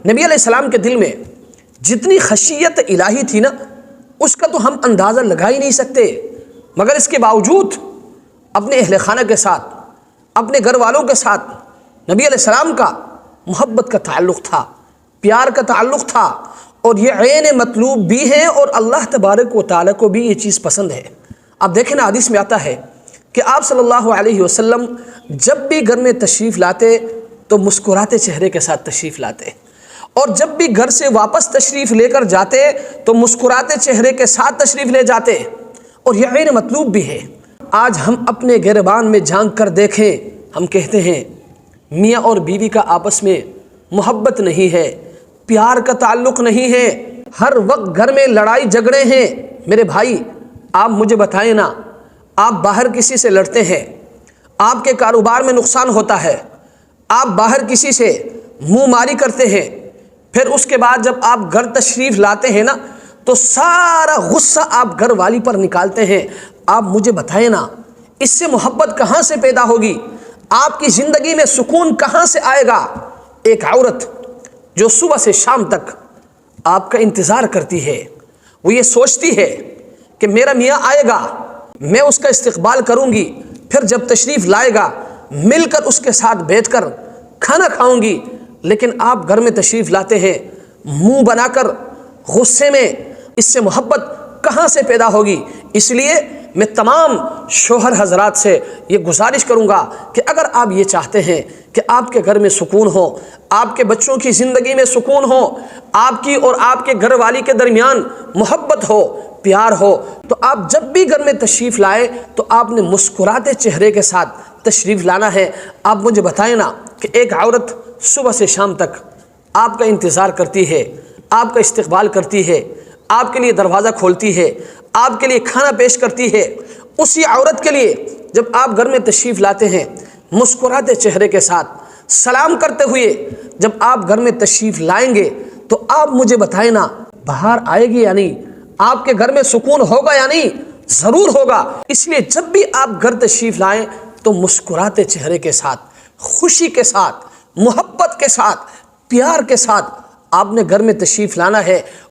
نبی علیہ السلام کے دل میں جتنی خشیت الہی تھی نا، اس کا تو ہم اندازہ لگا ہی نہیں سکتے، مگر اس کے باوجود اپنے اہل خانہ کے ساتھ، اپنے گھر والوں کے ساتھ نبی علیہ السلام کا محبت کا تعلق تھا، پیار کا تعلق تھا، اور یہ عین مطلوب بھی ہے، اور اللہ تبارک و تعالیٰ کو بھی یہ چیز پسند ہے۔ اب دیکھیں نا، حدیث میں آتا ہے کہ آپ صلی اللہ علیہ وسلم جب بھی گھر میں تشریف لاتے تو مسکراتے چہرے کے ساتھ تشریف لاتے، اور جب بھی گھر سے واپس تشریف لے کر جاتے تو مسکراتے چہرے کے ساتھ تشریف لے جاتے، اور یہ عین مطلوب بھی ہے۔ آج ہم اپنے گریبان میں جھانک کر دیکھیں، ہم کہتے ہیں میاں اور بیوی کا آپس میں محبت نہیں ہے، پیار کا تعلق نہیں ہے، ہر وقت گھر میں لڑائی جھگڑے ہیں۔ میرے بھائی، آپ مجھے بتائیں نا، آپ باہر کسی سے لڑتے ہیں، آپ کے کاروبار میں نقصان ہوتا ہے، آپ باہر کسی سے منہ ماری کرتے ہیں، پھر اس کے بعد جب آپ گھر تشریف لاتے ہیں نا تو سارا غصہ آپ گھر والی پر نکالتے ہیں۔ آپ مجھے بتائیں نا، اس سے محبت کہاں سے پیدا ہوگی؟ آپ کی زندگی میں سکون کہاں سے آئے گا؟ ایک عورت جو صبح سے شام تک آپ کا انتظار کرتی ہے، وہ یہ سوچتی ہے کہ میرا میاں آئے گا، میں اس کا استقبال کروں گی، پھر جب تشریف لائے گا مل کر اس کے ساتھ بیٹھ کر کھانا کھاؤں گی، لیکن آپ گھر میں تشریف لاتے ہیں منہ بنا کر غصے میں، اس سے محبت کہاں سے پیدا ہوگی؟ اس لیے میں تمام شوہر حضرات سے یہ گزارش کروں گا کہ اگر آپ یہ چاہتے ہیں کہ آپ کے گھر میں سکون ہو، آپ کے بچوں کی زندگی میں سکون ہو، آپ کی اور آپ کے گھر والی کے درمیان محبت ہو، پیار ہو، تو آپ جب بھی گھر میں تشریف لائے تو آپ نے مسکراتے چہرے کے ساتھ تشریف لانا ہے۔ آپ مجھے بتائیں نا کہ ایک عورت صبح سے شام تک آپ کا انتظار کرتی ہے، آپ کا استقبال کرتی ہے، آپ کے لیے دروازہ کھولتی ہے، آپ کے لیے کھانا پیش کرتی ہے، اسی عورت کے لیے جب آپ گھر میں تشریف لاتے ہیں مسکراتے چہرے کے ساتھ سلام کرتے ہوئے جب آپ گھر میں تشریف لائیں گے تو آپ مجھے بتائیں نا، بہار آئے گی یا نہیں؟ آپ کے گھر میں سکون ہوگا یا نہیں؟ ضرور ہوگا۔ اس لیے جب بھی آپ گھر تشریف لائیں تو مسکراتے چہرے کے ساتھ، خوشی کے ساتھ، محبت کے ساتھ، پیار کے ساتھ آپ نے گھر میں تشریف لانا ہے،